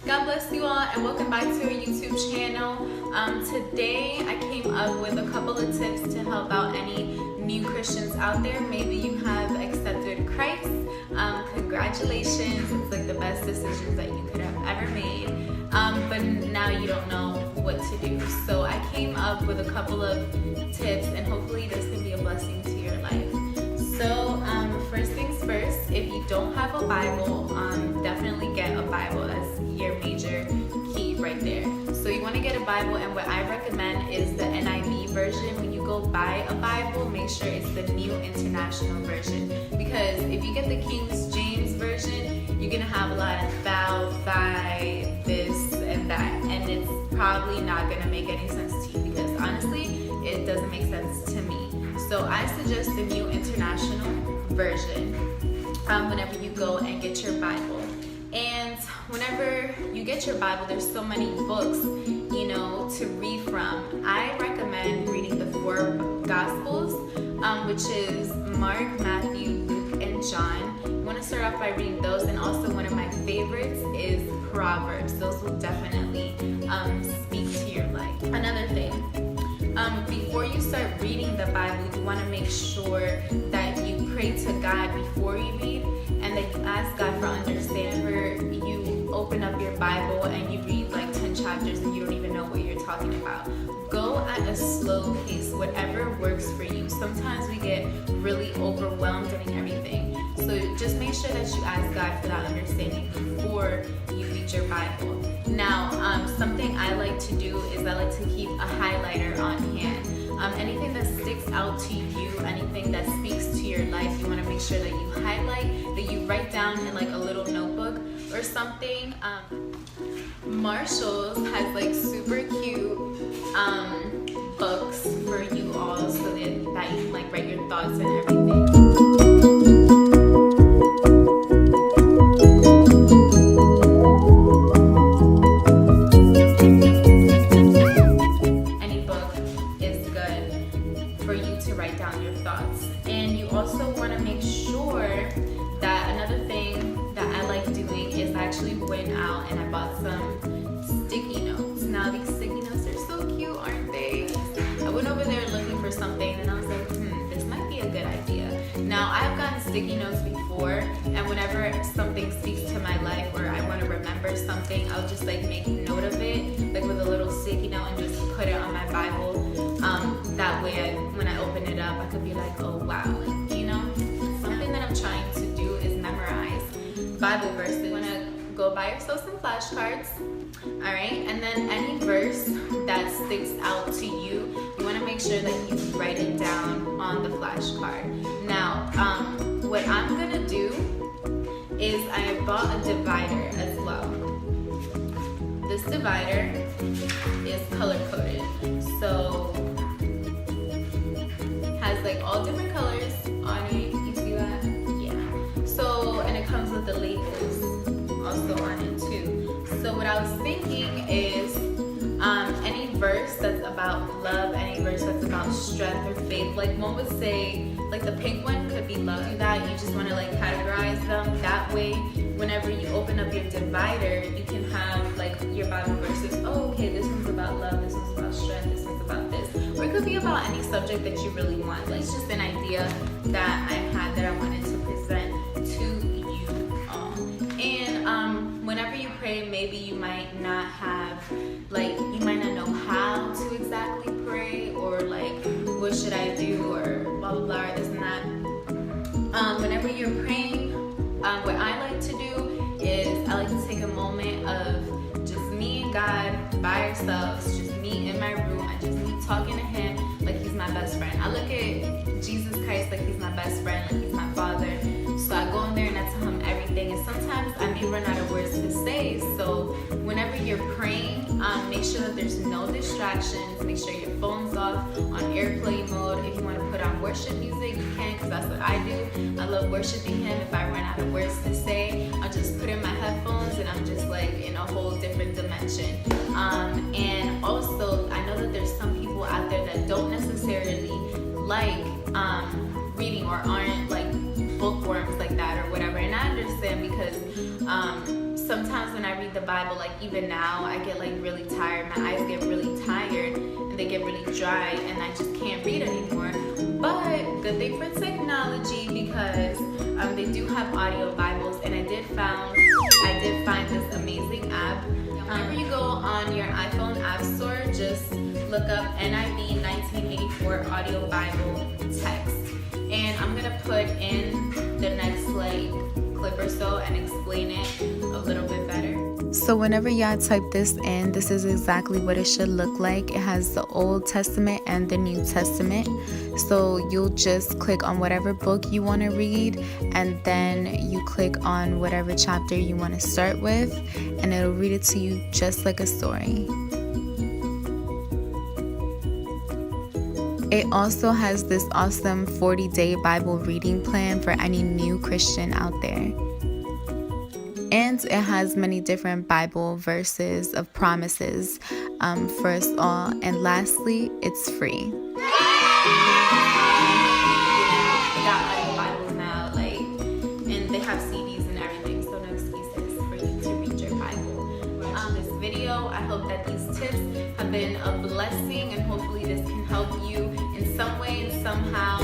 God bless you all and welcome back to our YouTube channel. Today I came up with a couple of tips to help out any new Christians out there. Maybe you have accepted Christ. Congratulations, it's like the best decisions that you could have ever made. But now you don't know what to do. So I came up with a couple of tips and hopefully this can be a blessing to your life. So first things first, if you don't have a Bible, definitely get a Bible. That's your major key right there. So you want to get a Bible, and what I recommend is the NIV version. When you go buy a Bible, make sure it's the New International Version, because if you get the King James Version, you're going to have a lot of thou, thy, this, and that, and it's probably not going to make any sense to you, because honestly, it doesn't make sense to me. So I suggest the New International Version whenever you go and get your Bible. And whenever you get your Bible, there's so many books, to read from. I recommend reading the 4 Gospels, which is Mark, Matthew, Luke, and John. You want to start off by reading those, and also one of my favorites is Proverbs. Those will definitely speak to your life. Another thing, before you start reading the Bible, you want to make sure that you pray to God before you read, and that you ask God for understanding. Whenever you open up your Bible and you read like 10 chapters and you don't even know what you're talking about, go at a slow pace, whatever works for you. Sometimes we get really overwhelmed doing everything. So just make sure that you ask God for that understanding before you read your Bible. Now, something I like to do is I like to keep a highlighter on hand. Anything that sticks out to you, anything that speaks to your life, you want to make sure that you highlight, that you write down in like a little notebook or something. Marshalls has like super cute books for you all, so that you can like write your thoughts and everything. And you also want to make sure that another thing that I like doing is I actually went out and I bought some sticky notes. Now these sticky notes are so cute, aren't they? I went over there looking for something and I was like, this might be a good idea. Now I've gotten sticky notes before, and whenever something speaks to my life or I want to remember something, I'll just like make note of it, like with a little sticky note, and just put it on my Bible. That way when I open it up, I could be like, oh wow, something that I'm trying to do is memorize Bible verses. You want to go buy yourself some flashcards, all right? And then any verse that sticks out to you, you want to make sure that you write it down on the flashcard. Now, what I'm gonna do is I bought a divider as well. This divider is color coded, so has like all different colors on it. You see that? Yeah. So, and it comes with the labels also on it too. So what I was thinking is any verse that's about love, any verse that's about strength or faith, like one would say, like the pink one could be love. Do that, you just want to like categorize them that way. Whenever you open up your divider, you can have like your Bible verses. Oh, okay, this one's about love, this one's about strength, this one's about this. Or it could be about any subject that you really want. Like, it's just an idea that I had that I wanted to present to you all. And whenever you pray, maybe you might not have, you might not know how to exactly pray, or like, what should I do, or blah, blah, blah, or this and that. Whenever you're praying, what I like to do is I like to take a moment of just me and God by ourselves, just me in my room, and just me talking to Him like He's my best friend. I look at Jesus Christ like He's my best friend, like He's my Father. So I go in there and I tell Him everything, and sometimes I may run out of words to say. So whenever you're praying, make sure that there's no distractions. Make sure your phone's off on airplane mode. If you want to put on worship music, you can, because that's what I do. I love worshiping Him. If I run out of words to say, I'll just put in my headphones and I'm just like in a whole different dimension. And also, I know that there's some people out there that don't necessarily like reading or aren't like bookworms like that or whatever, and I understand, because sometimes when I read the Bible, like even now, I get like really tired. My eyes get really tired and they get really dry and I just can't read anymore. But good thing for technology, because they do have audio Bibles, and I did find this amazing app. Whenever you go on your iPhone App Store, just look up NIV 1984 Audio Bible Text. And I'm gonna put in the next like clip or so and explain it a little bit better. So whenever y'all type this in, this is exactly what it should look like. It has the Old Testament and the New Testament. So you'll just click on whatever book you want to read, and then you click on whatever chapter you want to start with, and it'll read it to you just like a story. It also has this awesome 40-day Bible reading plan for any new Christian out there. And it has many different Bible verses of promises for us all. And lastly, it's free. They got like Bibles now, like, and they have CDs and everything, so no excuses for you to read your Bible. This video, I hope that these tips have been a blessing, and hopefully this can help you in some way, somehow.